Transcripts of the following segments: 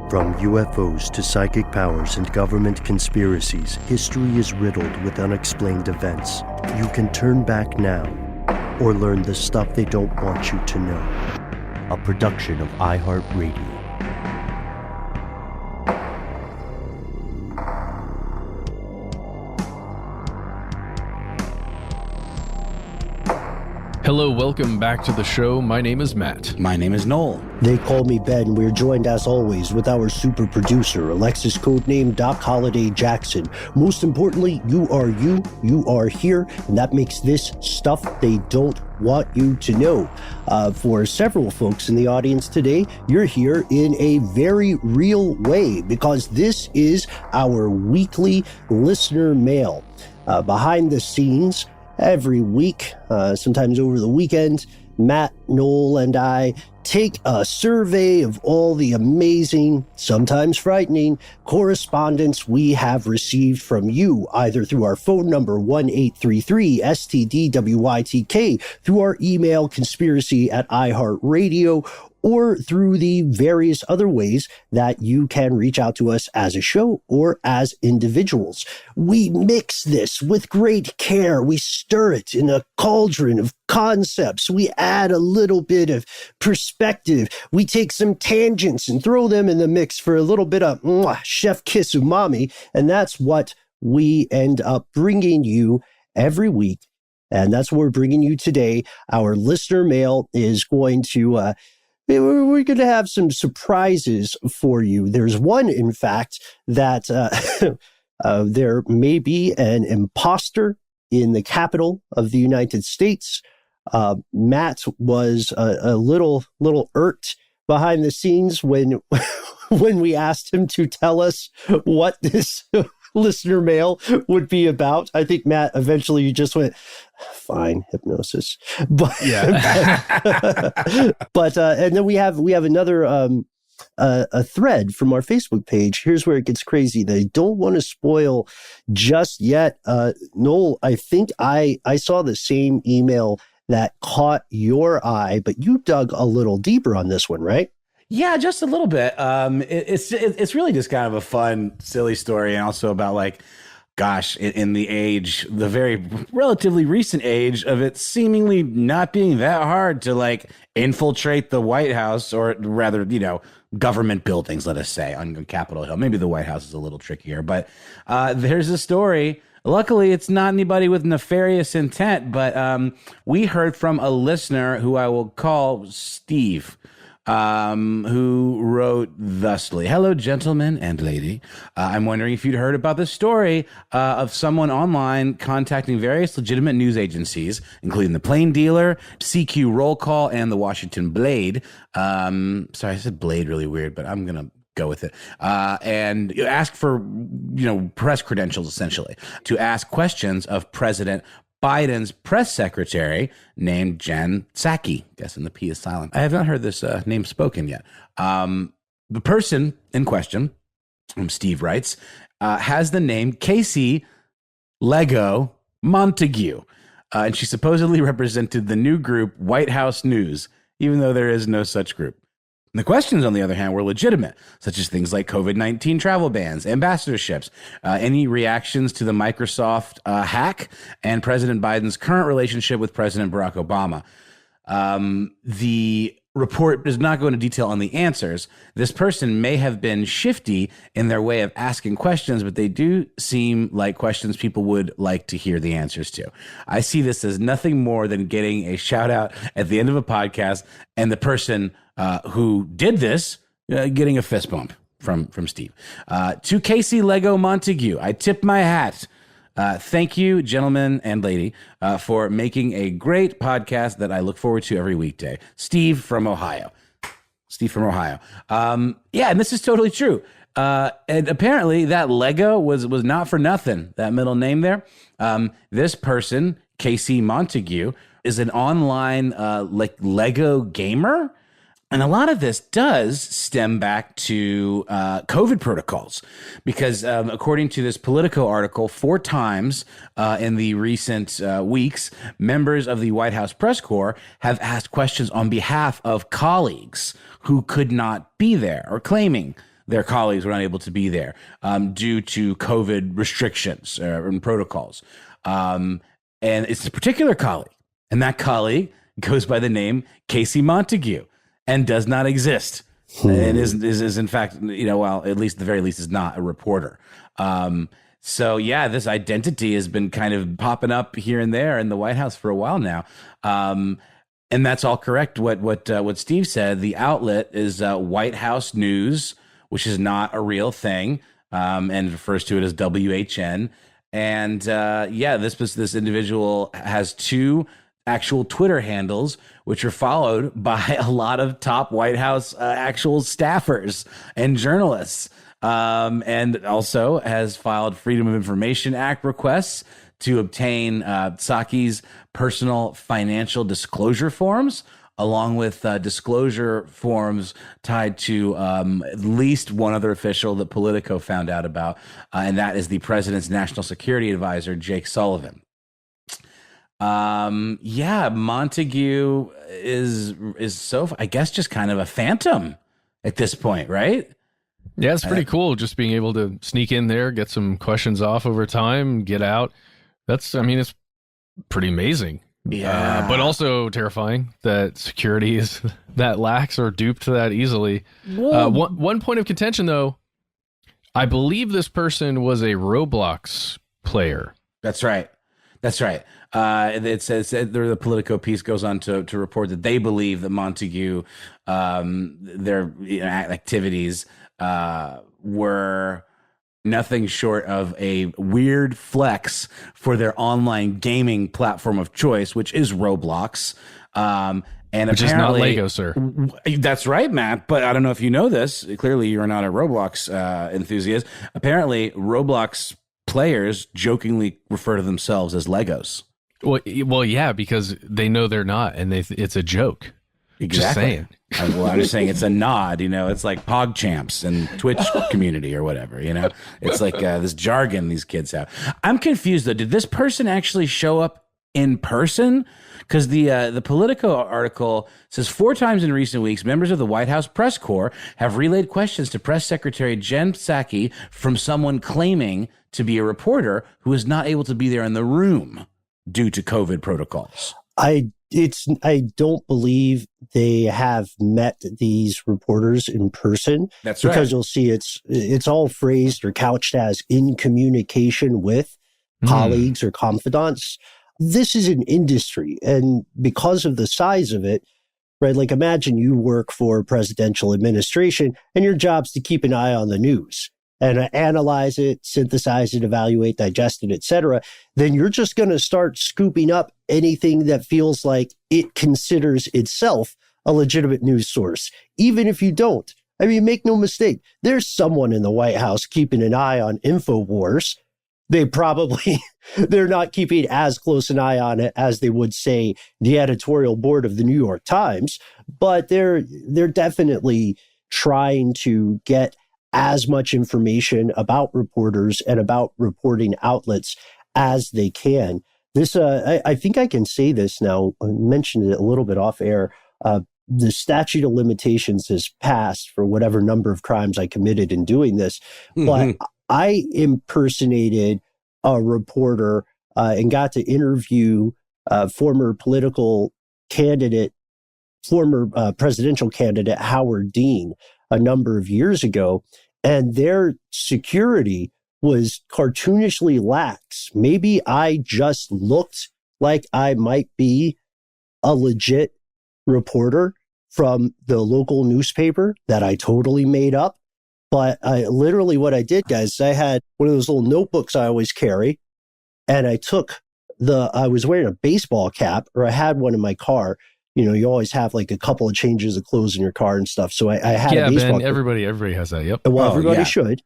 From UFOs to psychic powers and government conspiracies, history is riddled with unexplained events. You can turn back now or learn the stuff they don't want you to know. A production of iHeartRadio. Hello, welcome back to the show. My name is Matt. My name is Noel. They call me Ben. We're joined as always with our super producer, Alexis codename Doc Holliday Jackson. Most importantly, you are here, and that makes this stuff they don't want you to know. For several folks in the audience today, you're here in a very real way because this is our weekly listener mail. Behind the scenes, every week, sometimes over the weekend, Matt, Noel, and I take a survey of all the amazing, sometimes frightening, correspondence we have received from you, either through our phone number 1-833-STDWYTK, through our email conspiracy@iHeartRadio, or through the various other ways that you can reach out to us as a show or as individuals. We mix this with great care. We stir it in a cauldron of concepts. We add a little bit of perspective. We take some tangents and throw them in the mix for a little bit of chef kiss umami. And that's what we end up bringing you every week. And that's what we're bringing you today. Our listener mail is going to... we're going to have some surprises for you. There's one, in fact, that there may be an imposter in the capital of the United States. Matt was a little irked behind the scenes when we asked him to tell us what this listener mail would be about. I think Matt eventually just went, fine, hypnosis. But yeah. but and then we have another a thread from our Facebook page. Here's where it gets crazy. They don't want to spoil just yet. Noel, I think I saw the same email that caught your eye, but you dug a little deeper on this one, right? Yeah, just a little bit. It's really just kind of a fun, silly story, and also about like, gosh, in the very relatively recent age of it seemingly not being that hard to like infiltrate the White House, or rather, government buildings, let us say, on Capitol Hill. Maybe the White House is a little trickier, but there's a story. Luckily, it's not anybody with nefarious intent, but we heard from a listener who I will call Steve. Who wrote thusly: "Hello, gentlemen and lady. I'm wondering if you'd heard about the story of someone online contacting various legitimate news agencies, including the Plain Dealer, CQ Roll Call, and the Washington Blade." Sorry, I said Blade really weird, but I'm going to go with it. And you ask for, press credentials, essentially, to ask questions of President Biden's press secretary named Jen Psaki. Guessing the P is silent. I have not heard this name spoken yet. The person in question, Steve writes, has the name Casey Lego Montague. And she supposedly represented the new group White House News, even though there is no such group. The questions, on the other hand, were legitimate, such as things like COVID-19 travel bans, ambassadorships, any reactions to the Microsoft hack, and President Biden's current relationship with President Barack Obama. The report does not go into detail on the answers. This person may have been shifty in their way of asking questions, but they do seem like questions people would like to hear the answers to. I see this as nothing more than getting a shout out at the end of a podcast, and the person who did this getting a fist bump from Steve. To Casey Lego Montague, I tip my hat. Thank you, gentlemen and lady, for making a great podcast that I look forward to every weekday. Steve from Ohio. And this is totally true. And apparently that Lego was not for nothing, that middle name there. This person, Casey Montague, is an online Lego gamer. And a lot of this does stem back to COVID protocols, because according to this Politico article, 4 times in the recent weeks, members of the White House press corps have asked questions on behalf of colleagues who could not be there, or claiming their colleagues were not able to be there due to COVID restrictions and protocols. And it's a particular colleague, and that colleague goes by the name Casey Montague and does not exist. And is in fact, well, at least at the very least, is not a reporter. So yeah, this identity has been kind of popping up here and there in the White House for a while now. And that's all correct. What Steve said, the outlet is White House News, which is not a real thing, and refers to it as WHN. And this individual has two actual Twitter handles, which are followed by a lot of top White House actual staffers and journalists, and also has filed Freedom of Information Act requests to obtain Psaki's personal financial disclosure forms, along with disclosure forms tied to at least one other official that Politico found out about, and that is the president's national security advisor, Jake Sullivan. Montague is so, I guess, just kind of a phantom at this point, right? Yeah, it's pretty cool just being able to sneak in there, get some questions off over time, get out. It's pretty amazing. Yeah. But also terrifying that security is that lax or duped that easily. One point of contention, though, I believe this person was a Roblox player. That's right. It says the Politico piece goes on to report that they believe that Montague, their activities were nothing short of a weird flex for their online gaming platform of choice, which is Roblox. And which is not Lego, sir. That's right, Matt. But I don't know if you know this. Clearly, you're not a Roblox enthusiast. Apparently, Roblox players jokingly refer to themselves as Legos. Well, yeah, because they know they're not, and it's a joke. Exactly. Just saying. I'm just saying it's a nod. It's like PogChamps and Twitch community or whatever. It's like this jargon these kids have. I'm confused though. Did this person actually show up in person? Because the Politico article says 4 times in recent weeks, members of the White House press corps have relayed questions to Press Secretary Jen Psaki from someone claiming to be a reporter who is not able to be there in the room due to COVID protocols. I don't believe they have met these reporters in person. That's right. Because you'll see it's all phrased or couched as in communication with colleagues or confidants. This is an industry, and because of the size of it, right? Like imagine you work for a presidential administration and your job's to keep an eye on the news and analyze it, synthesize it, evaluate, digest it, et cetera. Then you're just going to start scooping up anything that feels like it considers itself a legitimate news source, even if you don't. I mean, make no mistake, there's someone in the White House keeping an eye on InfoWars. They're not keeping as close an eye on it as they would say the editorial board of the New York Times, but they're definitely trying to get as much information about reporters and about reporting outlets as they can. This, I think I can say this now. I mentioned it a little bit off air. The statute of limitations has passed for whatever number of crimes I committed in doing this, but I impersonated a reporter and got to interview former presidential candidate Howard Dean a number of years ago, and their security was cartoonishly lax. Maybe I just looked like I might be a legit reporter from the local newspaper that I totally made up. But literally what I did, guys, I had one of those little notebooks I always carry, and I was wearing a baseball cap, or I had one in my car. You always have like a couple of changes of clothes in your car and stuff. So I had a baseball cap. Everybody has that. Yep. Well, everybody should.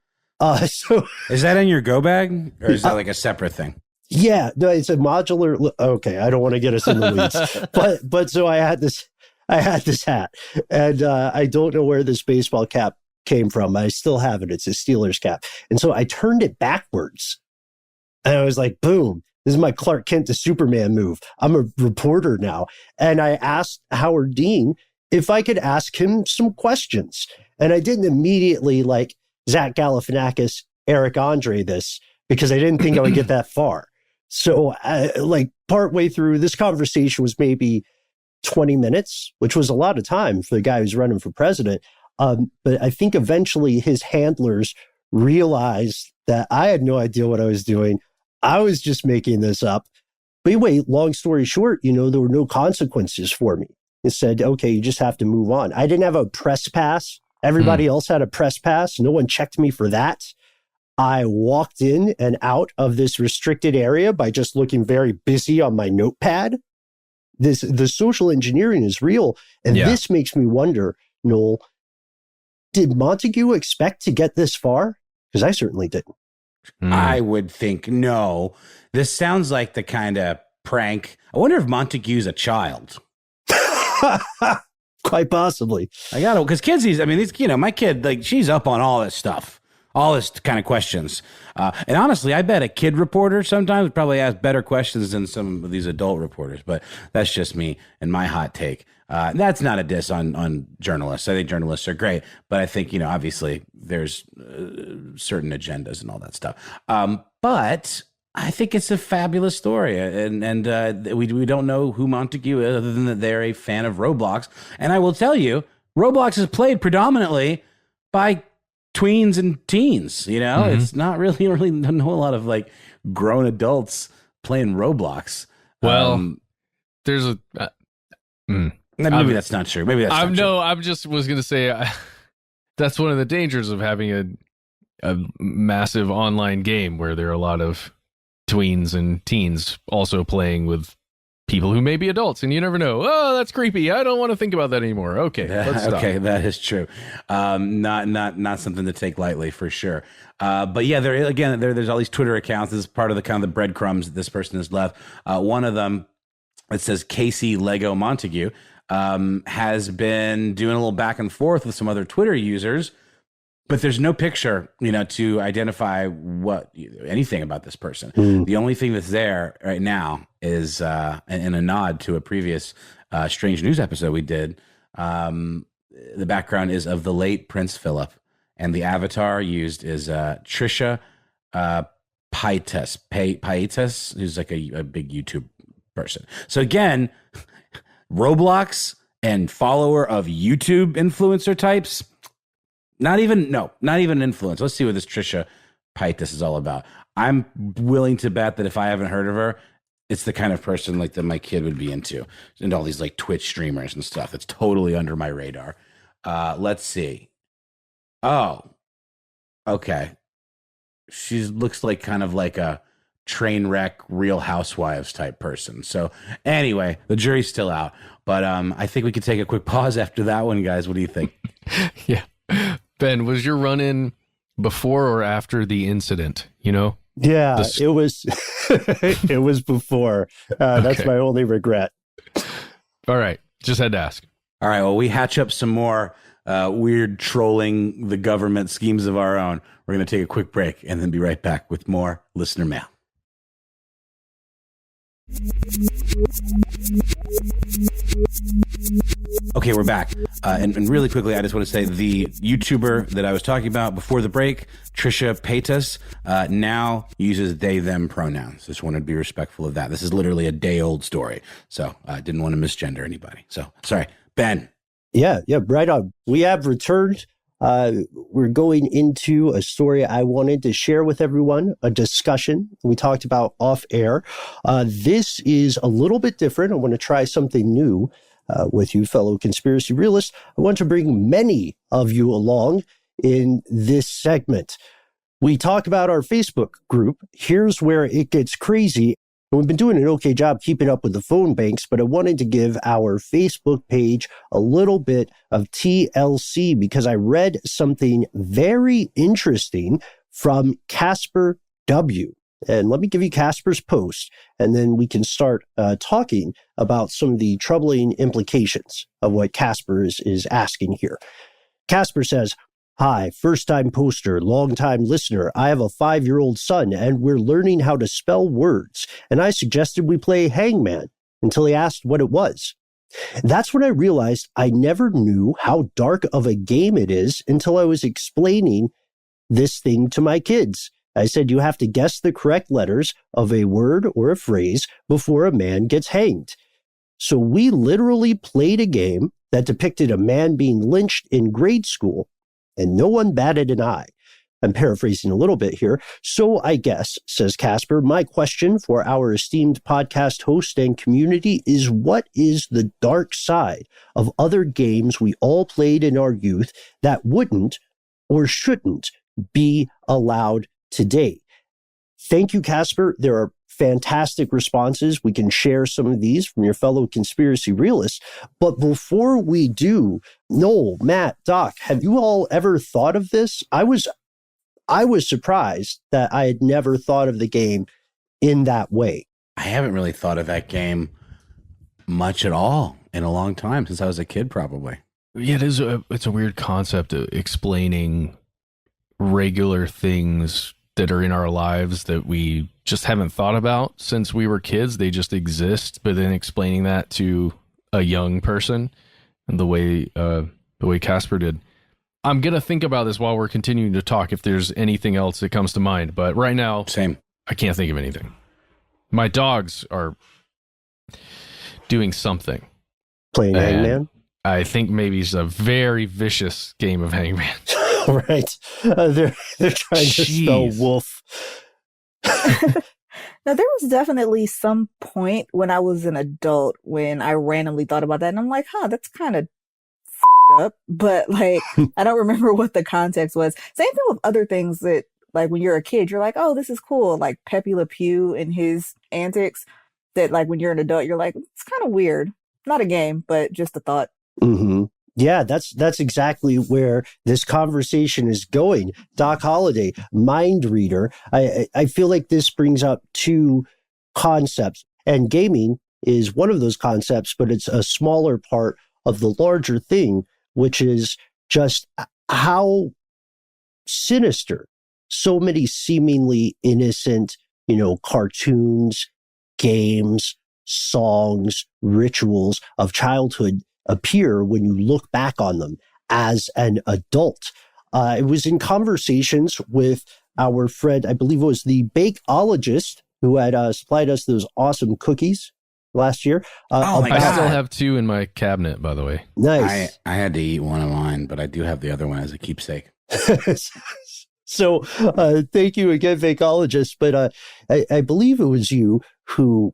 So is that in your go bag, or is that like a separate thing? Yeah, no, it's a modular. Okay, I don't want to get us in the weeds, but so I had this hat, and I don't know where this baseball cap came from. I still have it. It's a Steelers cap, and so I turned it backwards, and I was like, boom. This is my Clark Kent to Superman move. I'm a reporter now. And I asked Howard Dean if I could ask him some questions. And I didn't immediately like Zach Galifianakis, Eric Andre this, because I didn't think I would get that far. So like partway through, this conversation was maybe 20 minutes, which was a lot of time for the guy who's running for president. But I think eventually his handlers realized that I had no idea what I was doing. I was just making this up. But anyway, long story short, there were no consequences for me. It said, okay, you just have to move on. I didn't have a press pass. Everybody else had a press pass. No one checked me for that. I walked in and out of this restricted area by just looking very busy on my notepad. The social engineering is real. And this makes me wonder, Noel, did Montague expect to get this far? Because I certainly didn't. I would think no. This sounds like the kind of prank. I wonder if Montague's a child. Quite possibly. I got to, because kids, my kid, like, she's up on all this stuff, all this kind of questions. And honestly, I bet a kid reporter sometimes would probably ask better questions than some of these adult reporters. But that's just me and my hot take. That's not a diss on journalists. I think journalists are great, but I think, obviously there's certain agendas and all that stuff. But I think it's a fabulous story, and we don't know who Montague is other than that they're a fan of Roblox. And I will tell you, Roblox is played predominantly by tweens and teens. It's not really know a lot of like grown adults playing Roblox. Well, there's a. Maybe that's not true. Maybe that's not true. I just was going to say that's one of the dangers of having a massive online game where there are a lot of tweens and teens also playing with people who may be adults, and you never know. Oh, that's creepy. I don't want to think about that anymore. Okay, let's stop. Okay, that is true. Not something to take lightly for sure. But yeah, there's all these Twitter accounts. This is part of the kind of the breadcrumbs that this person has left. One of them, it says Casey Lego Montague, has been doing a little back and forth with some other Twitter users, but there's no picture, to identify anything about this person. The only thing that's there right now is, in a nod to a previous Strange News episode we did, the background is of the late Prince Philip, and the avatar used is Trisha Paytas, who's like a big YouTube person. So again, Roblox and follower of YouTube influencer types. Not even influence. Let's see what this Trisha Paytas is all about. I'm willing to bet that if I haven't heard of her, it's the kind of person like that my kid would be into, and all these like Twitch streamers and stuff. It's totally under my radar. Let's see. Oh, okay. She looks like kind of like a train wreck Real Housewives type person. So anyway, the jury's still out, but I think we could take a quick pause after that one, guys. What do you think? Yeah. Ben, was your run-in before or after the incident? Yeah, it was. It was before. That's my only regret. All right, just had to ask. All right, well, we hatch up some more weird trolling the government schemes of our own. We're going to take a quick break and then be right back with more listener mail. Okay, we're back. And really quickly, I just want to say the YouTuber that I was talking about before the break, Trisha Paytas, now uses they, them pronouns. Just wanted to be respectful of that. This is literally a day-old story. So I didn't want to misgender anybody. So, sorry. Ben. Yeah, right on. We have returned. We're going into a story I wanted to share with everyone, a discussion we talked about off air. This is a little bit different. I want to try something new with you, fellow conspiracy realists. I want to bring many of you along in this segment. We talk about our Facebook group. Here's where it gets crazy. We've been doing an okay job keeping up with the phone banks, but I wanted to give our Facebook page a little bit of TLC because I read something very interesting from Casper W. And let me give you Casper's post, and then we can start talking about some of the troubling implications of what Casper is asking here. Casper says, "Hi, first-time poster, long-time listener. I have a 5-year-old son, and we're learning how to spell words. And I suggested we play Hangman until he asked what it was. That's when I realized I never knew how dark of a game it is until I was explaining this thing to my kids. I said, you have to guess the correct letters of a word or a phrase before a man gets hanged. So we literally played a game that depicted a man being lynched in grade school, and no one batted an eye. I'm paraphrasing a little bit here. So I guess, says Casper, my question for our esteemed podcast host and community is, what is the dark side of other games we all played in our youth that wouldn't or shouldn't be allowed today? Thank you, Casper. There are fantastic responses. We can share some of these from your fellow conspiracy realists. But before we do, Noel, Matt, Doc, have you all ever thought of this? I was surprised that I had never thought of the game in that way. I haven't really thought of that game much at all in a long time, since I was a kid, probably. Yeah, it's a weird concept of explaining regular things that are in our lives that we just haven't thought about since we were kids. They just exist, but then explaining that to a young person and the way Casper did. I'm going to think about this while we're continuing to talk if there's anything else that comes to mind, but right now, same. I can't think of anything. My dogs are doing something. Playing Hangman? I think maybe it's a very vicious game of Hangman. Right. They're trying to spell wolf. Now, there was definitely some point when I was an adult when I randomly thought about that. And I'm like, that's kind of up. But like, I don't remember what the context was. Same thing with other things that, like, when you're a kid, you're like, oh, this is cool. Like Pepe Le Pew and his antics that, like, when you're an adult, you're like, it's kind of weird. Not a game, but just a thought. Mm-hmm. Yeah, that's exactly where this conversation is going. Doc Holliday, mind reader. I feel like this brings up two concepts, and gaming is one of those concepts, but it's a smaller part of the larger thing, which is just how sinister so many seemingly innocent, cartoons, games, songs, rituals of childhood appear when you look back on them as an adult. It was in conversations with our friend, I believe it was the bakeologist, who had supplied us those awesome cookies last year. I still have 2 in my cabinet, by the way. Nice. I had to eat one of mine, but I do have the other one as a keepsake. So thank you again, bakeologist. But I believe it was you who,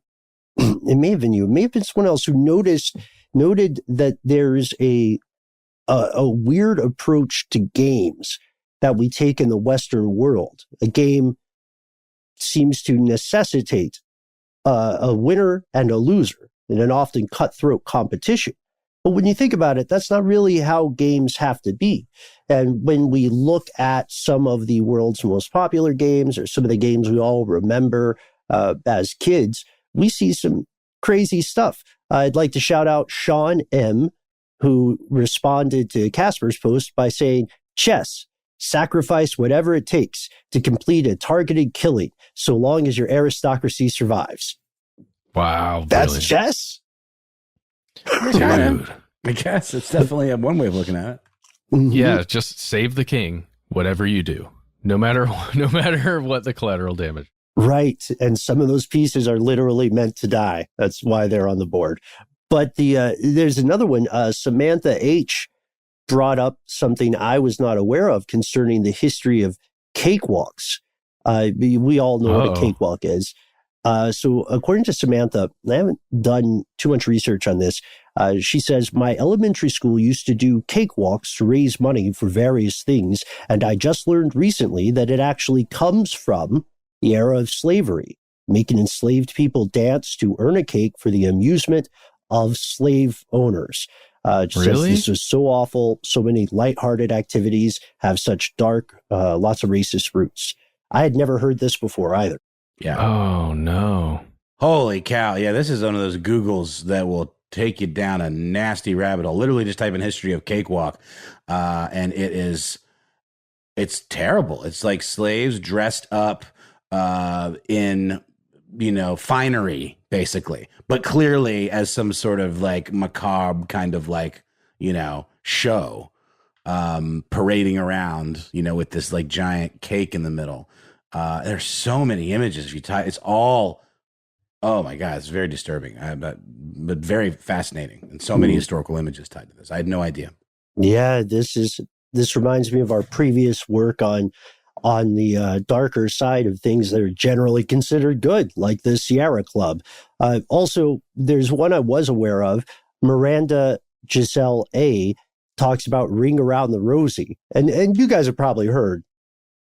it may have been you, it may have been someone else who noted that there's a weird approach to games that we take in the Western world. A game seems to necessitate a winner and a loser in an often cutthroat competition. But when you think about it, that's not really how games have to be. And when we look at some of the world's most popular games, or some of the games we all remember as kids, we see some crazy stuff. I'd like to shout out Sean M., who responded to Casper's post by saying, chess, sacrifice whatever it takes to complete a targeted killing, so long as your aristocracy survives. Wow. That's brilliant. chess? Dude. I guess it's definitely one way of looking at it. Mm-hmm. Yeah, just save the king, whatever you do, no matter what the collateral damage. Right. And some of those pieces are literally meant to die. That's why they're on the board. But there's another one. Samantha H. brought up something I was not aware of concerning the history of cakewalks. We all know what a cakewalk is. So according to Samantha, I haven't done too much research on this. She says, my elementary school used to do cakewalks to raise money for various things. And I just learned recently that it actually comes from the era of slavery, making enslaved people dance to earn a cake for the amusement of slave owners. Just says this was so awful. So many lighthearted activities have such dark, lots of racist roots. I had never heard this before either. Yeah. Oh, no. Holy cow. Yeah, this is one of those Googles that will take you down a nasty rabbit hole. Literally just type in history of cakewalk. And it's terrible. It's like slaves dressed up in, finery basically, but clearly as some sort of like macabre kind of like, show, parading around, with this like giant cake in the middle. There's so many images. If you tie, it's all, oh my God, it's very disturbing, but very fascinating. And so many historical images tied to this. I had no idea. Yeah, this reminds me of our previous work on the darker side of things that are generally considered good, like the Sierra Club. Also, there's one I was aware of. Miranda Giselle A. talks about Ring Around the Rosie. And you guys have probably heard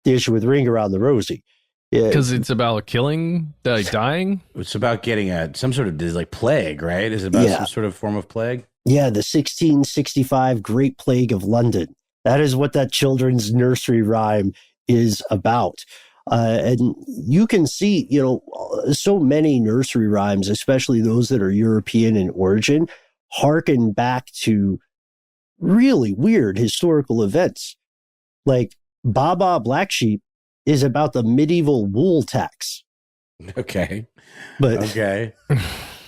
the issue with Ring Around the Rosie. Because it's about killing, dying? It's about getting some sort of like plague, right? Is it about some sort of form of plague? Yeah, the 1665 Great Plague of London. That is what that children's nursery rhyme is about. And you can see, so many nursery rhymes, especially those that are European in origin, harken back to really weird historical events. Like Baba Black Sheep is about the medieval wool tax. Okay. But okay.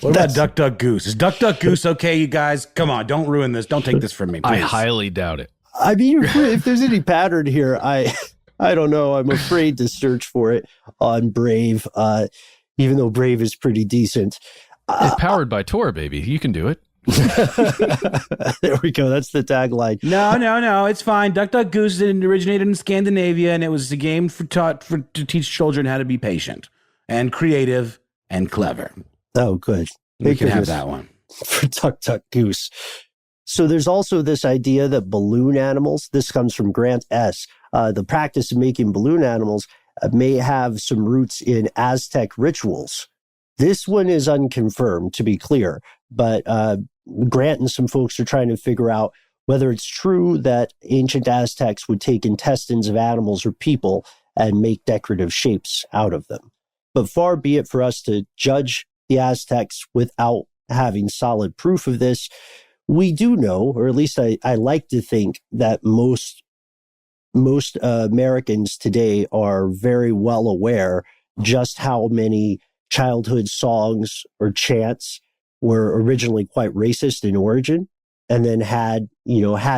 What about Duck Duck Goose? Is Duck Duck Goose okay, you guys? Come on, don't ruin this. Don't take this from me, please. I highly doubt it. I mean, if there's any pattern here, I don't know. I'm afraid to search for it on Brave, even though Brave is pretty decent. It's powered by Tor, baby. You can do it. There we go. That's the tagline. No. It's fine. Duck Duck Goose originated in Scandinavia, and it was a game to teach children how to be patient and creative and clever. Oh, good. We can have that one. For Duck Duck Goose. So there's also this idea that balloon animals, this comes from Grant S., the practice of making balloon animals may have some roots in Aztec rituals. This one is unconfirmed, to be clear, but Grant and some folks are trying to figure out whether it's true that ancient Aztecs would take intestines of animals or people and make decorative shapes out of them. But far be it for us to judge the Aztecs without having solid proof of this. We do know, or at least I like to think, that most Americans today are very well aware just how many childhood songs or chants were originally quite racist in origin, and then had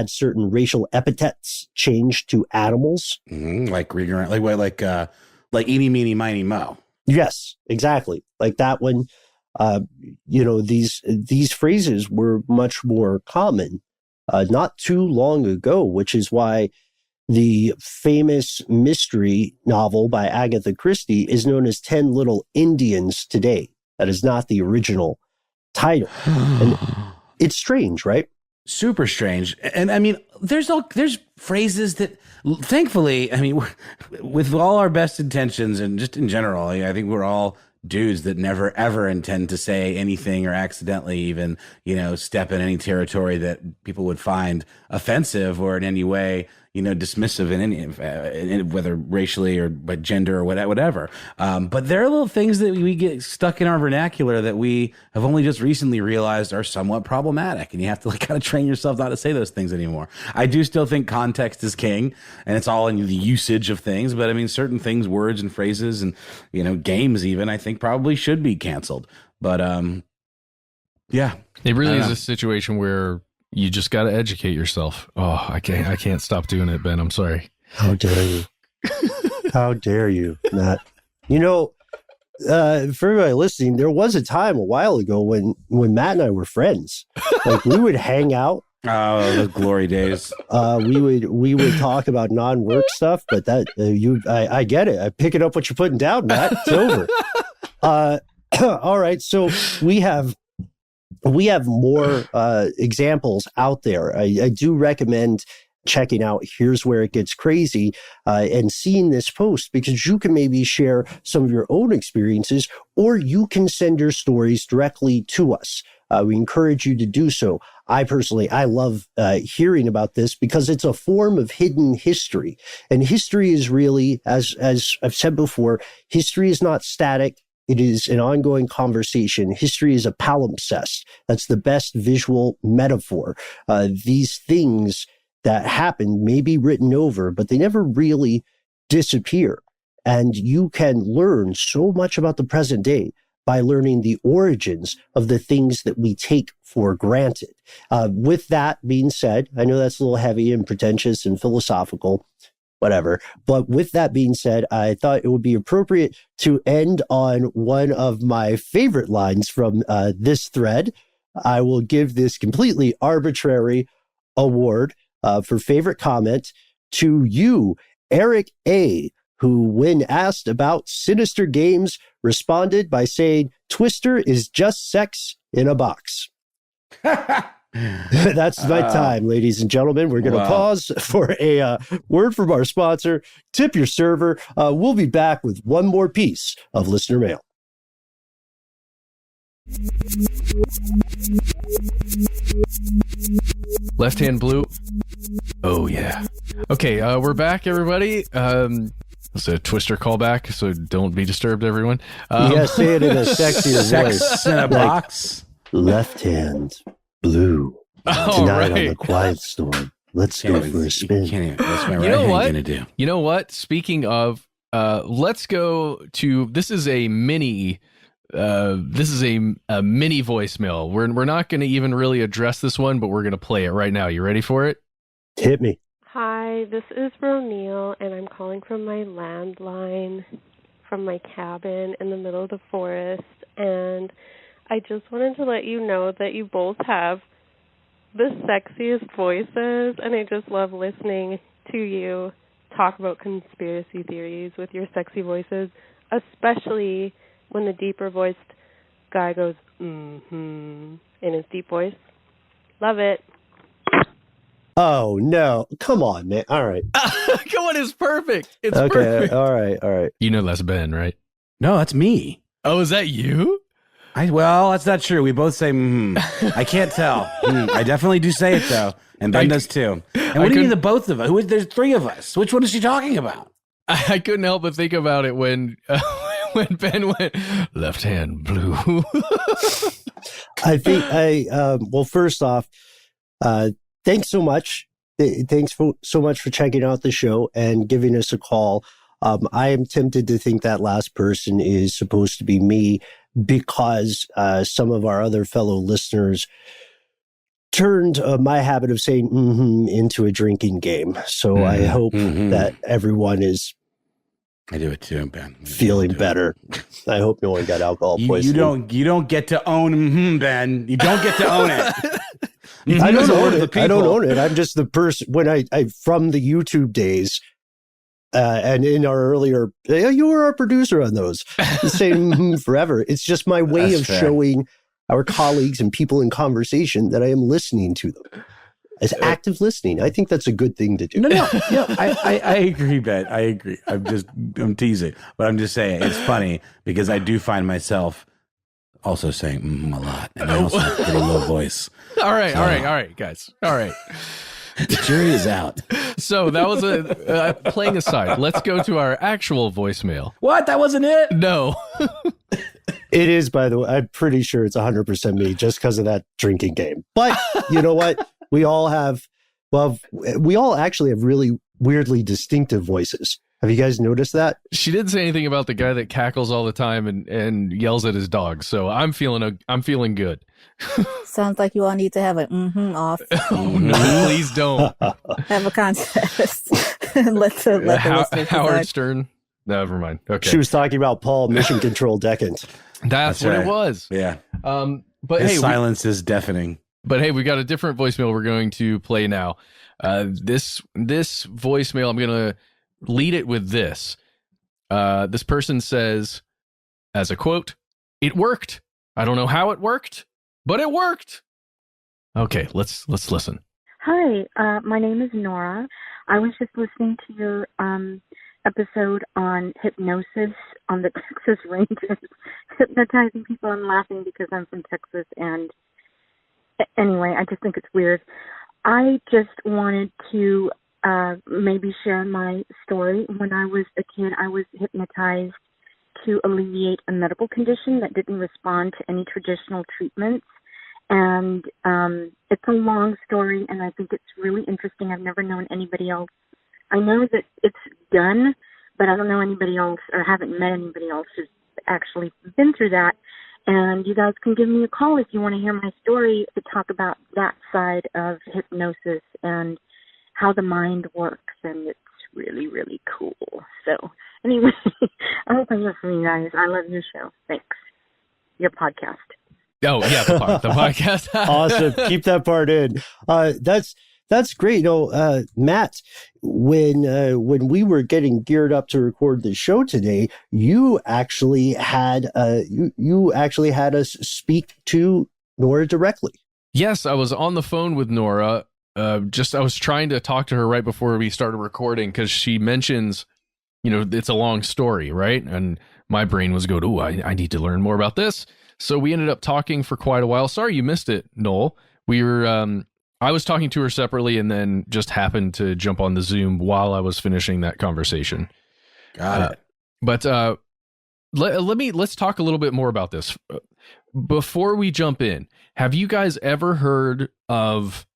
certain racial epithets changed to animals, like eeny meeny miny mo. Yes, exactly, like that one. These phrases were much more common not too long ago, which is why the famous mystery novel by Agatha Christie is known as 10 Little Indians today. That is not the original title. And it's strange, right? Super strange. And I mean, there's phrases that, thankfully, I mean, with all our best intentions and just in general, I think we're all dudes that never ever intend to say anything or accidentally even, step in any territory that people would find offensive or in any way, dismissive in any, whether racially or by gender or whatever. But there are little things that we get stuck in our vernacular that we have only just recently realized are somewhat problematic. And you have to kind of train yourself not to say those things anymore. I do still think context is king, and it's all in the usage of things. But I mean, certain things, words and phrases and, games even, I think probably should be canceled. But, yeah. It really is a situation where you just got to educate yourself. Oh, I can't stop doing it, Ben. I'm sorry. How dare you? How dare you, Matt? For everybody listening, there was a time a while ago when Matt and I were friends. Like, we would hang out. Oh, the glory days. We would talk about non-work stuff, but that I get it. I pick it up what you're putting down, Matt. It's over. All right, so we have more examples out there. I do recommend checking out Here's Where It Gets Crazy and seeing this post, because you can maybe share some of your own experiences, or you can send your stories directly to us. We encourage you to do so. I love hearing about this because it's a form of hidden history. And history is really, as I've said before, history is not static. It is an ongoing conversation. History is a palimpsest. That's the best visual metaphor. These things that happen may be written over, but they never really disappear. And you can learn so much about the present day by learning the origins of the things that we take for granted. With that being said, I know that's a little heavy and pretentious and philosophical, whatever. But with that being said, I thought it would be appropriate to end on one of my favorite lines from this thread. I will give this completely arbitrary award for favorite comment to you, Eric A., who, when asked about Sinister games, responded by saying, "Twister is just sex in a box." That's my time, ladies and gentlemen. We're going to pause for a word from our sponsor, Tip Your Server. We'll be back with one more piece of listener mail. Left hand blue. Oh, yeah. Okay, we're back, everybody. It's a Twister callback, so don't be disturbed, everyone. Yeah, say it in a sexier voice. Sex in a box. Left hand blue. Tonight on the Quiet Storm. Let's go for a spin. That's my right hand gonna do. You know what? Speaking of, let's go to. This is a mini. This is a mini voicemail. We're not going to even really address this one, but we're going to play it right now. You ready for it? Hit me. Hi, this is Ronil, and I'm calling from my landline from my cabin in the middle of the forest. And I just wanted to let you know that you both have the sexiest voices, and I just love listening to you talk about conspiracy theories with your sexy voices, especially when the deeper voiced guy goes, in his deep voice. Love it. Oh, no. Come on, man. All right. Come on, it's perfect. It's okay. perfect. All right. You know that's Ben, right? No, that's me. Oh, is that you? Well, that's not true. We both say, I can't tell. I definitely do say it, though. And Ben does, too. And what do you mean the both of us? There's three of us. Which one is she talking about? I couldn't help but think about it when Ben went, left hand blue. I think well, first off, thanks so much. Thanks so much for checking out the show and giving us a call. I am tempted to think that last person is supposed to be me because some of our other fellow listeners turned my habit of saying into a drinking game. So I hope that everyone is I do it too, Ben. Feeling better. I hope no one got alcohol poisoning. You don't get to own Ben. You don't get to own it. I don't own it. I don't own it. I'm just the person when I from the YouTube days. And in our earlier, you were our producer on those. Saying forever. It's just my way of showing our colleagues and people in conversation that I am listening to them. As active listening. I think that's a good thing to do. No, I agree, Ben. I agree. I'm teasing, but I'm just saying it's funny because I do find myself also saying a lot, and I also have a pretty low voice. All right, guys. All right. The jury is out. So that was playing aside. Let's go to our actual voicemail. What? That wasn't it? No. It is, by the way. I'm pretty sure it's 100% me just because of that drinking game. But you know what? We all actually have really weirdly distinctive voices. Have you guys noticed that? She didn't say anything about the guy that cackles all the time and yells at his dog. So I'm feeling good. Sounds like you all need to have an off. Oh, no, please don't. Have a contest. let the listeners Howard decide. Stern. Never mind. Okay. She was talking about Paul, Mission Control Decant. That's what it was. Yeah. But his silence is deafening. But hey, we got a different voicemail we're going to play now. This voicemail, I'm going to lead it with this. This person says, as a quote, "It worked. I don't know how it worked, but it worked." Okay, let's listen. Hi, my name is Nora. I was just listening to your episode on hypnosis on the Texas Rangers, hypnotizing people. I'm laughing because I'm from Texas, and anyway, I just think it's weird. I just wanted to maybe share my story. When I was a kid, I was hypnotized to alleviate a medical condition that didn't respond to any traditional treatments. And it's a long story, and I think it's really interesting. I've never known anybody else. I know that it's done, but I don't know anybody else or haven't met anybody else who's actually been through that. And you guys can give me a call if you want to hear my story to talk about that side of hypnosis and how the mind works. And it's really, really cool. So anyway, I hope I hear from you guys. I love your show. Thanks. Your podcast. Oh, yeah, the podcast. Awesome. Keep that part in. That's great. Matt, when we were getting geared up to record the show today, you actually had us speak to Nora directly. Yes, I was on the phone with Nora. I was trying to talk to her right before we started recording because she mentions, it's a long story, right? And my brain was going, I need to learn more about this. So we ended up talking for quite a while. Sorry you missed it, Noel. I was talking to her separately and then just happened to jump on the Zoom while I was finishing that conversation. Got it. But let's talk a little bit more about this. Before we jump in, have you guys ever heard of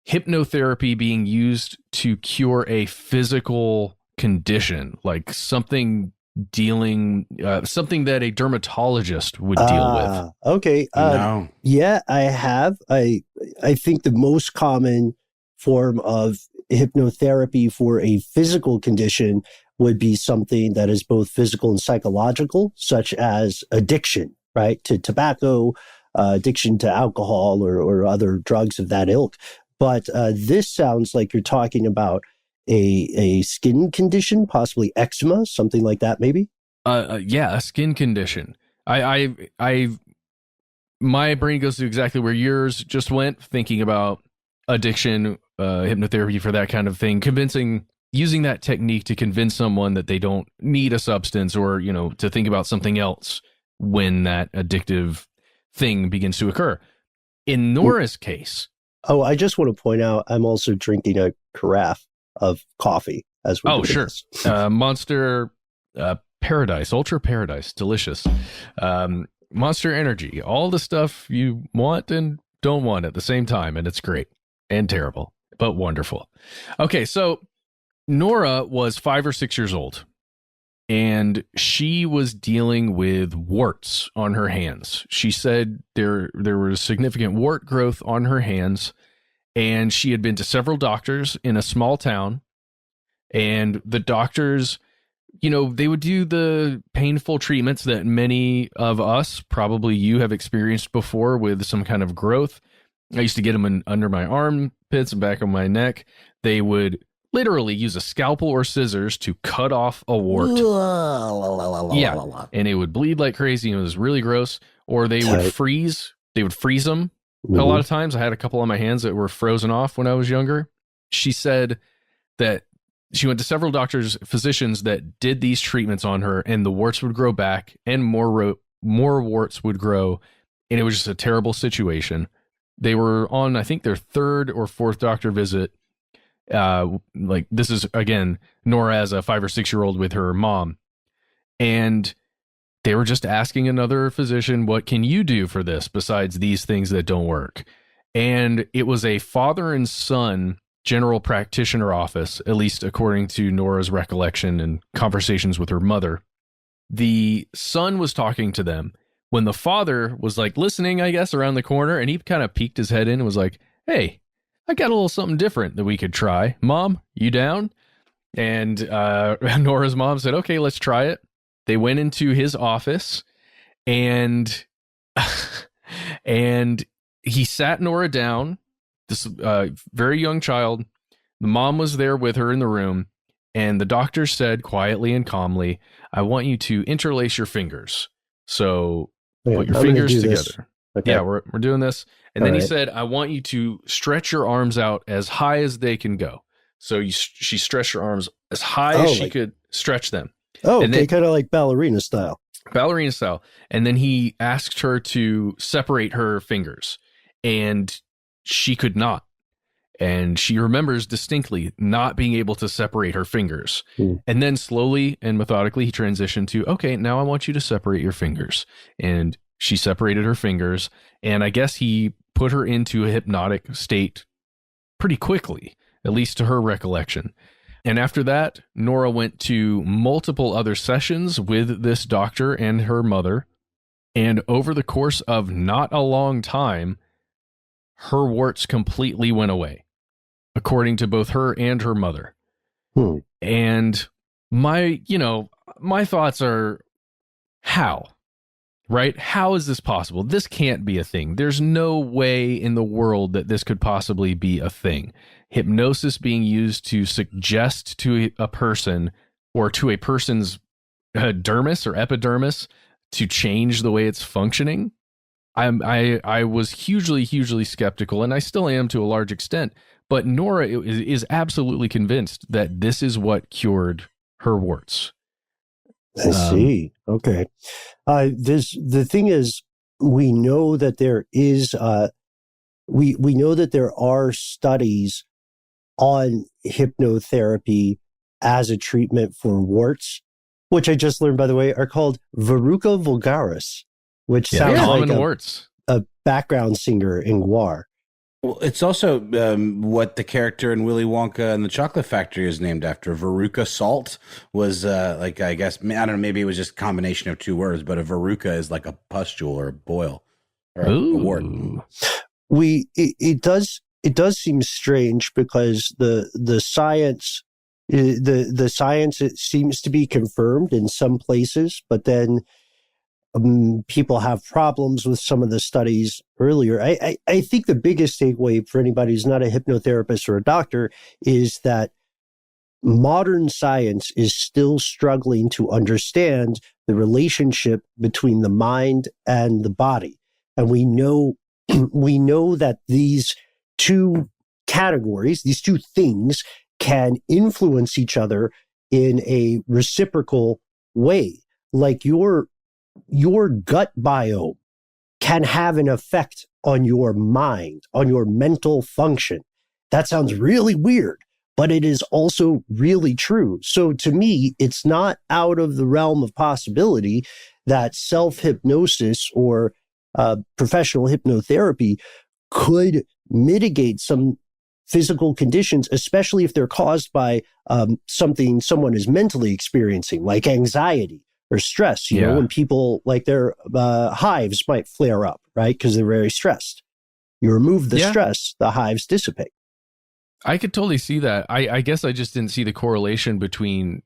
hypnotherapy being used to cure a physical condition, like something that a dermatologist would deal with? Okay. No. Yeah, I have. I think the most common form of hypnotherapy for a physical condition would be something that is both physical and psychological, such as addiction, right? To tobacco, addiction to alcohol or other drugs of that ilk. But this sounds like you're talking about a skin condition, possibly eczema, something like that, maybe? Yeah, a skin condition. My brain goes to exactly where yours just went, thinking about addiction, hypnotherapy for that kind of thing, using that technique to convince someone that they don't need a substance or, to think about something else when that addictive thing begins to occur. In Nora's case. Oh, I just want to point out, I'm also drinking a carafe of coffee as we're doing sure. this. Monster Paradise, Ultra Paradise, delicious. Monster Energy, all the stuff you want and don't want at the same time, and it's great and terrible, but wonderful. Okay, so Nora was 5 or 6 years old, and she was dealing with warts on her hands. She said there was significant wart growth on her hands, and she had been to several doctors in a small town, and the doctors, they would do the painful treatments that many of us, probably you, have experienced before with some kind of growth. I used to get them under my armpits and back of my neck. They would literally use a scalpel or scissors to cut off a wart. Yeah, and it would bleed like crazy, and it was really gross. Or they would freeze. They would freeze them. Mm-hmm. A lot of times I had a couple on my hands that were frozen off when I was younger. She said that she went to several physicians that did these treatments on her, and the warts would grow back and more warts would grow. And it was just a terrible situation. They were on, I think, their 3rd or 4th doctor visit. Like this is, again, Nora as a 5 or 6 year old with her mom. And they were just asking another physician, what can you do for this besides these things that don't work? And it was a father and son general practitioner office, at least according to Nora's recollection and conversations with her mother. The son was talking to them when the father was like listening, I guess, around the corner, and he kind of peeked his head in and was like, hey, I got a little something different that we could try. Mom, you down? And Nora's mom said, okay, let's try it. They went into his office, and he sat Nora down, this very young child. The mom was there with her in the room, and the doctor said quietly and calmly, I want you to interlace your fingers. So put your fingers together. Okay. Yeah, we're doing this. And then he right. said, I want you to stretch your arms out as high as they can go. So she stretched her arms as high as she could stretch them. Oh, and okay, kind of like ballerina style. Ballerina style. And then he asked her to separate her fingers, and she could not. And she remembers distinctly not being able to separate her fingers. And then slowly and methodically, he transitioned to, okay, now I want you to separate your fingers. And she separated her fingers. And I guess he put her into a hypnotic state pretty quickly, at least to her recollection. And after that, Nora went to multiple other sessions with this doctor and her mother. And over the course of not a long time, her warts completely went away, according to both her and her mother. And my thoughts are, how? Right? How is this possible? This can't be a thing. There's no way in the world that this could possibly be a thing. Hypnosis being used to suggest to a person or to a person's dermis or epidermis to change the way it's functioning. I was hugely skeptical, and I still am to a large extent. But Nora is absolutely convinced that this is what cured her warts. I see. Okay. The thing is, we know that there is, we know that there are studies on hypnotherapy as a treatment for warts, which I just learned, by the way, are called verruca vulgaris, which sounds like warts. A background singer in Gwar. Well, it's also what the character in Willy Wonka and the Chocolate Factory is named after. Veruca salt was I guess, I don't know, maybe it was just a combination of two words, but a verruca is like a pustule or a boil or a wart. It does seem strange because the science, the science, it seems to be confirmed in some places, but then people have problems with some of the studies earlier. I think the biggest takeaway for anybody who's not a hypnotherapist or a doctor is that modern science is still struggling to understand the relationship between the mind and the body. And we know that these two categories, these two things, can influence each other in a reciprocal way. Like your gut biome can have an effect on your mind, on your mental function. That sounds really weird, but it is also really true. So to me, it's not out of the realm of possibility that self-hypnosis or professional hypnotherapy could mitigate some physical conditions, especially if they're caused by something someone is mentally experiencing, like anxiety or stress. You know, when people, like, their hives might flare up, right? Because they're very stressed. You remove the stress, the hives dissipate. I could totally see that. I guess I just didn't see the correlation between,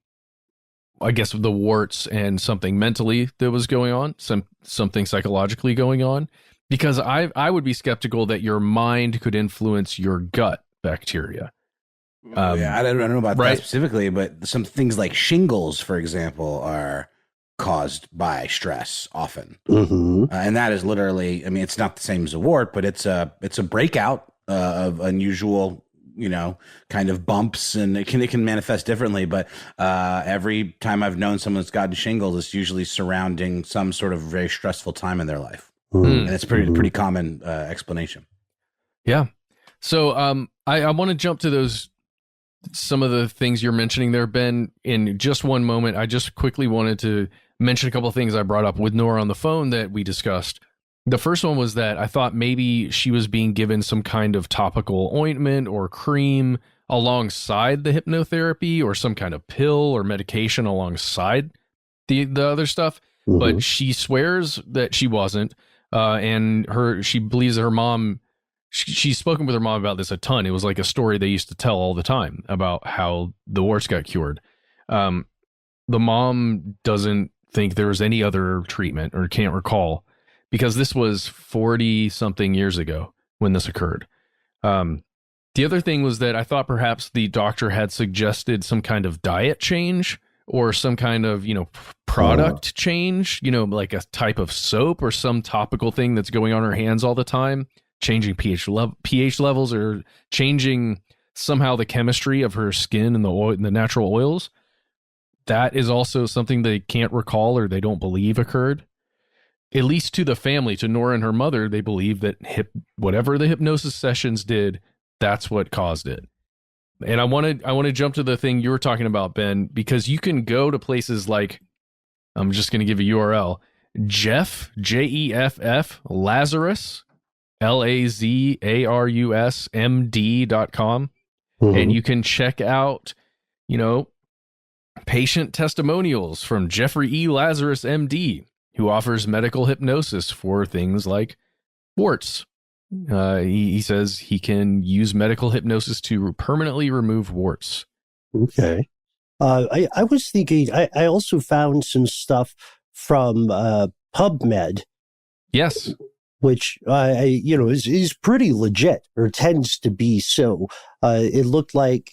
I guess, the warts and something mentally that was going on, something psychologically going on, because I would be skeptical that your mind could influence your gut bacteria. I don't know about that specifically, but some things like shingles, for example, are caused by stress often. And that is literally, I mean, it's not the same as a wart, but it's a breakout of unusual, kind of bumps, and it can manifest differently. But every time I've known someone that's gotten shingles, it's usually surrounding some sort of very stressful time in their life. And it's pretty common explanation. Yeah. So I want to jump to some of the things you're mentioning there, Ben, in just one moment. I just quickly wanted to mention a couple of things I brought up with Nora on the phone that we discussed. The first one was that I thought maybe she was being given some kind of topical ointment or cream alongside the hypnotherapy, or some kind of pill or medication alongside the other stuff. But she swears that she wasn't. And she believes that her mom, she's spoken with her mom about this a ton. It was like a story they used to tell all the time about how the warts got cured. The mom doesn't think there was any other treatment, or can't recall, because this was 40 something years ago when this occurred. The other thing was that I thought perhaps the doctor had suggested some kind of diet change, or some kind of, product change, like a type of soap or some topical thing that's going on her hands all the time, changing pH levels, or changing somehow the chemistry of her skin and the natural oils. That is also something they can't recall, or they don't believe occurred. At least to the family, to Nora and her mother, they believe that whatever the hypnosis sessions did, that's what caused it. And I want to jump to the thing you were talking about, Ben, because you can go to places like, I'm just going to give a URL, Jeff, Jeff, Lazarus, LazarusMD.com. And you can check out patient testimonials from Jeffrey E. Lazarus, MD, who offers medical hypnosis for things like warts. He says he can use medical hypnosis to permanently remove warts. Okay. I was thinking, I also found some stuff from PubMed. Yes. Which, is pretty legit, or tends to be so. It looks like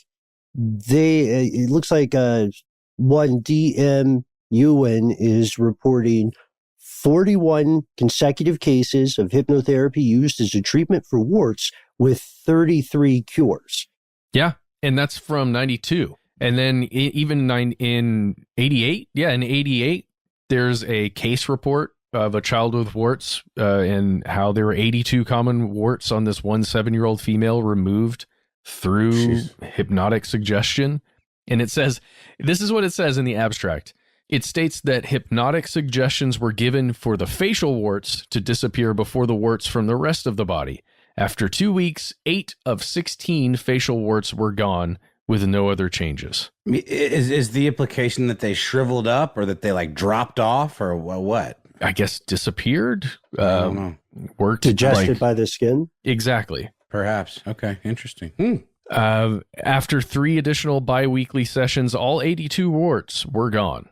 one DM Ewan is reporting 41 consecutive cases of hypnotherapy used as a treatment for warts with 33 cures. Yeah, and that's from 92. And then even in 88, in 88, there's a case report of a child with warts and how there were 82 common warts on this 7-year-old female removed through hypnotic suggestion. And it says, this is what it says in the abstract. It states that hypnotic suggestions were given for the facial warts to disappear before the warts from the rest of the body. After 2 weeks, 8 of 16 facial warts were gone with no other changes. Is the implication that they shriveled up or that they dropped off or what? I guess disappeared. I don't know. Worked digested by the skin. Exactly. Perhaps. Okay. Interesting. After 3 additional bi-weekly sessions, all 82 warts were gone.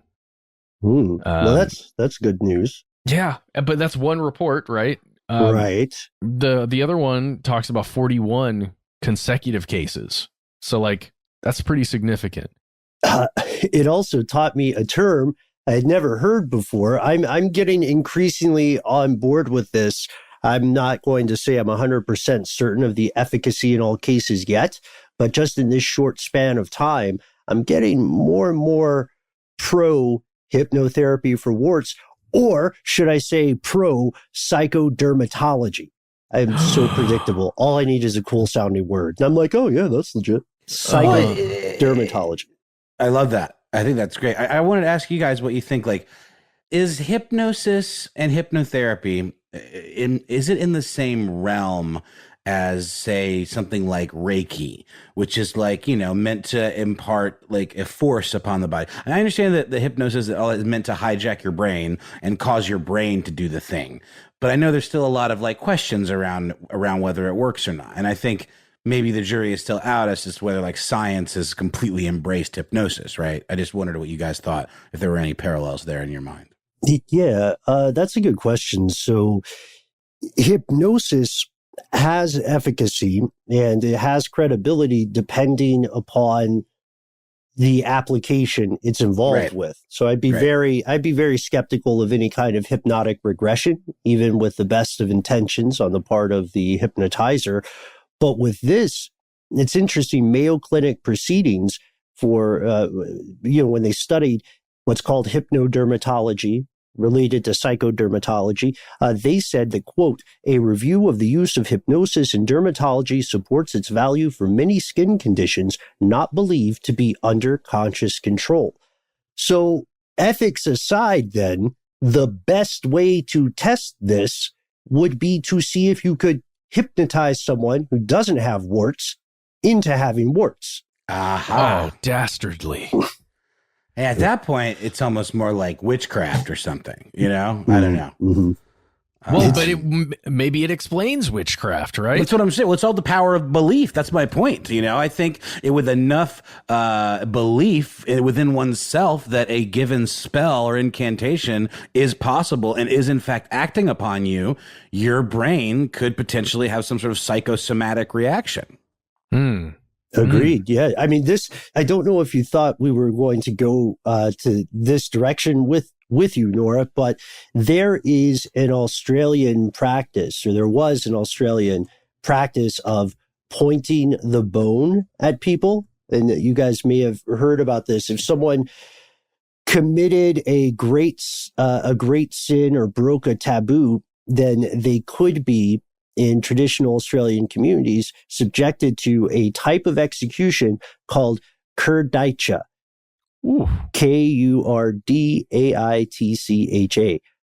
Well, that's good news. Yeah, but that's one report, right? Right. The other one talks about 41 consecutive cases. So that's pretty significant. It also taught me a term I had never heard before. I'm getting increasingly on board with this. I'm not going to say I'm 100% certain of the efficacy in all cases yet, but just in this short span of time, I'm getting more and more pro hypnotherapy for warts, or should I say pro psychodermatology. I'm so predictable. All I need is a cool sounding word. And I'm like, oh yeah, that's legit. Psychodermatology. I love that. I think that's great. I wanted to ask you guys what you think. Is hypnosis and hypnotherapy, is it in the same realm as, say, something like Reiki, which is meant to impart a force upon the body? And I understand that the hypnosis is meant to hijack your brain and cause your brain to do the thing. But I know there's still a lot of questions around whether it works or not. And I think maybe the jury is still out as to whether science has completely embraced hypnosis, right? I just wondered what you guys thought, if there were any parallels there in your mind. Yeah, that's a good question. So hypnosis has efficacy and it has credibility depending upon the application it's involved with. So I'd be very skeptical of any kind of hypnotic regression, even with the best of intentions on the part of the hypnotizer. But with this, it's interesting. Mayo Clinic proceedings for, when they studied what's called hypnodermatology related to psychodermatology, they said that, quote, a review of the use of hypnosis in dermatology supports its value for many skin conditions not believed to be under conscious control. So ethics aside, then, the best way to test this would be to see if you could hypnotize someone who doesn't have warts into having warts. Aha. Oh, dastardly. At that point, it's almost more like witchcraft or something, I don't know. Mm-hmm. Well, but maybe it explains witchcraft, right? That's what I'm saying. Well, it's all the power of belief. That's my point. I think with enough belief within oneself that a given spell or incantation is possible and is in fact acting upon you, your brain could potentially have some sort of psychosomatic reaction. Agreed. Yeah. I mean, I don't know if you thought we were going to go to this direction with you, Nora, but there is an Australian practice, or there was an Australian practice of pointing the bone at people. And you guys may have heard about this. If someone committed a great sin or broke a taboo, then they could be, in traditional Australian communities, subjected to a type of execution called Kurdaitcha. Kurdaitcha.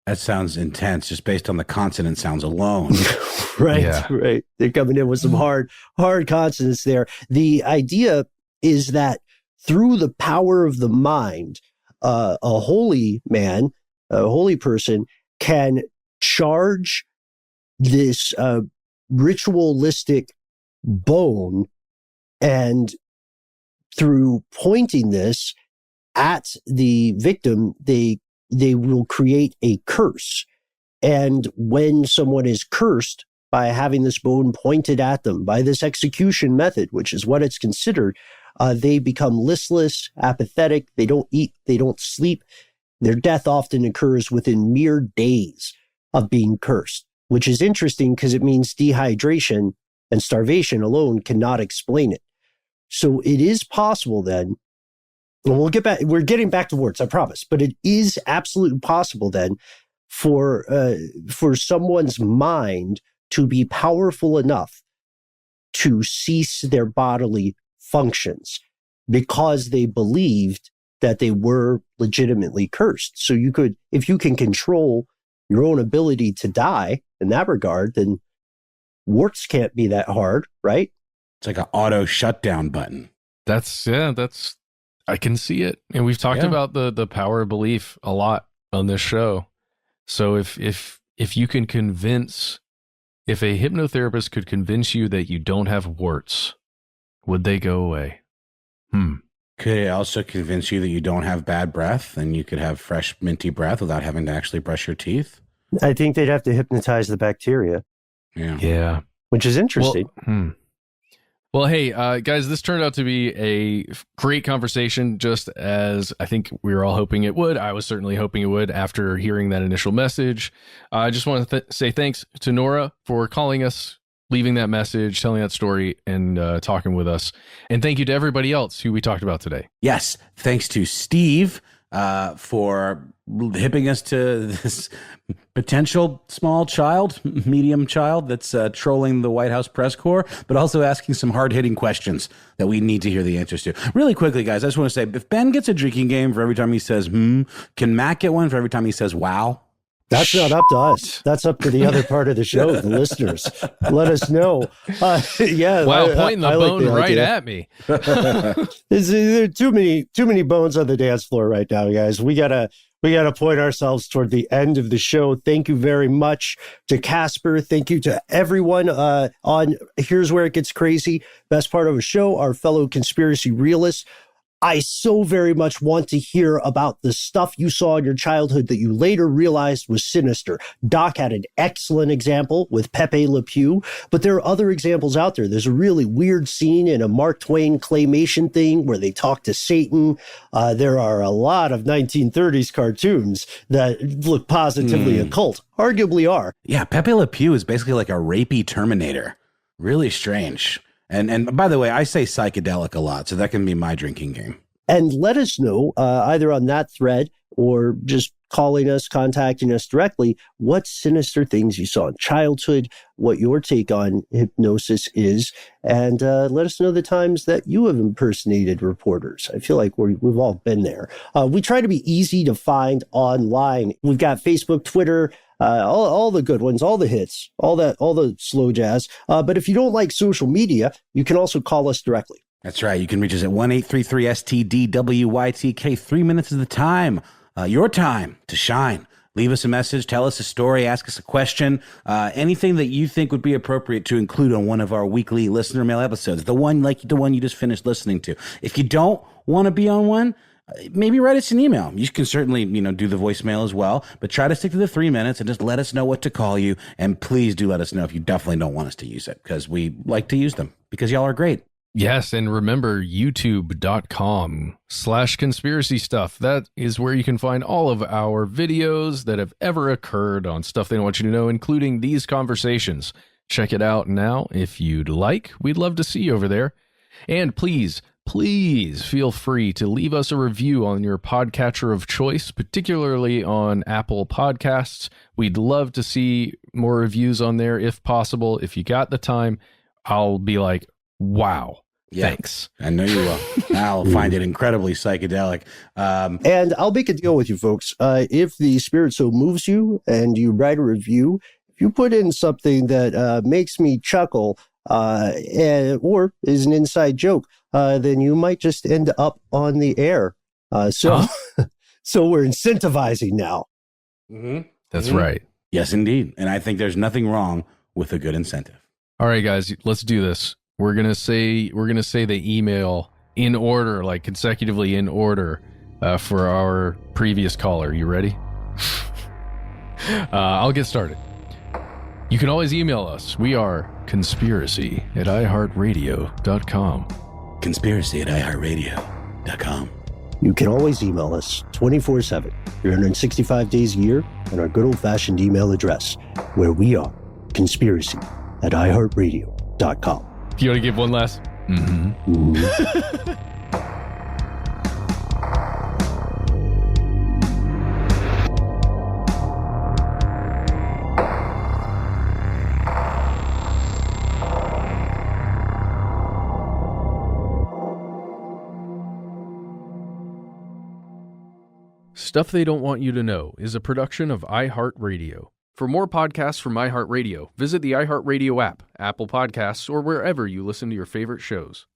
That sounds intense, just based on the consonant sounds alone. Right. They're coming in with some hard consonants there. The idea is that through the power of the mind, a holy man, a holy person can charge this ritualistic bone, and through pointing this at the victim, they will create a curse. And when someone is cursed by having this bone pointed at them by this execution method, which is what it's considered, they become listless, apathetic. They don't eat, they don't sleep. Their death often occurs within mere days of being cursed, which is interesting because it means dehydration and starvation alone cannot explain it. So it is possible then, and we'll get back, we're getting back to words, I promise, but it is absolutely possible then for someone's mind to be powerful enough to cease their bodily functions because they believed that they were legitimately cursed. So you could, if you can control your own ability to die in that regard, then warts can't be that hard, right? It's like an auto shutdown button. I can see it. And we've talked about the power of belief a lot on this show. So if you can convince, if a hypnotherapist could convince you that you don't have warts, would they go away? Could it also convince you that you don't have bad breath and you could have fresh, minty breath without having to actually brush your teeth? I think they'd have to hypnotize the bacteria. Yeah. Which is interesting. Well, hey, guys, this turned out to be a great conversation, just as I think we were all hoping it would. I was certainly hoping it would after hearing that initial message. I just want to say thanks to Nora for calling us, leaving that message, telling that story, and talking with us. And thank you to everybody else who we talked about today. Yes, thanks to Steve for hipping us to this potential small child, medium child that's trolling the White House press corps, but also asking some hard-hitting questions that we need to hear the answers to. Really quickly, guys, I just want to say, if Ben gets a drinking game for every time he says, can Matt get one for every time he says, wow? That's not up to us. That's up to the other part of the show, the listeners. Let us know. Wow, pointing the bone right at me. There are too many bones on the dance floor right now, guys. We gotta point ourselves toward the end of the show. Thank you very much to Casper. Thank you to everyone on Here's Where It Gets Crazy. Best part of a show, our fellow conspiracy realists. I so very much want to hear about the stuff you saw in your childhood that you later realized was sinister. Doc had an excellent example with Pepe Le Pew, but there are other examples out there. There's a really weird scene in a Mark Twain claymation thing where they talk to Satan. There are a lot of 1930s cartoons that look positively occult, arguably are. Yeah, Pepe Le Pew is basically like a rapey Terminator. Really strange. And by the way, I say psychedelic a lot, so that can be my drinking game. And let us know, either on that thread or just calling us, contacting us directly, what sinister things you saw in childhood, what your take on hypnosis is, and let us know the times that you have impersonated reporters. I feel like we've all been there. We try to be easy to find online. We've got Facebook, Twitter, all the good ones, all the hits, all the slow jazz. But if you don't like social media, you can also call us directly. That's right. You can reach us at 1-833-STDWYTK. 3 minutes is the time. Your time to shine. Leave us a message. Tell us a story. Ask us a question. Anything that you think would be appropriate to include on one of our weekly listener mail episodes. The one you just finished listening to. If you don't want to be on one, maybe write us an email. You can certainly, do the voicemail as well, but try to stick to the 3 minutes and just let us know what to call you. And please do let us know if you definitely don't want us to use it, because we like to use them because y'all are great. Yes, and remember youtube.com/conspiracy stuff. That is where you can find all of our videos that have ever occurred on stuff they don't want you to know, including these conversations. Check it out now if you'd like. We'd love to see you over there. And please feel free to leave us a review on your podcatcher of choice, particularly on Apple Podcasts. We'd love to see more reviews on there if possible. If you got the time, I'll be like, wow. Yeah, thanks. I know you will. I'll find it incredibly psychedelic. And I'll make a deal with you folks. If the spirit so moves you and you write a review, if you put in something that makes me chuckle, or is an inside joke, then you might just end up on the air. So we're incentivizing now. Mm-hmm. That's right. Yes, indeed. And I think there's nothing wrong with a good incentive. All right, guys, let's do this. We're gonna say the email in order, like consecutively in order, for our previous caller. You ready? I'll get started. You can always email us. We are conspiracy@iHeartRadio.com. Conspiracy@iHeartRadio.com. You can always email us 24/7, 365 days a year, on our good old-fashioned email address, where we are conspiracy@iHeartRadio.com. Do you want to give one last? Mm-hmm. Stuff They Don't Want You to Know is a production of iHeartRadio. For more podcasts from iHeartRadio, visit the iHeartRadio app, Apple Podcasts, or wherever you listen to your favorite shows.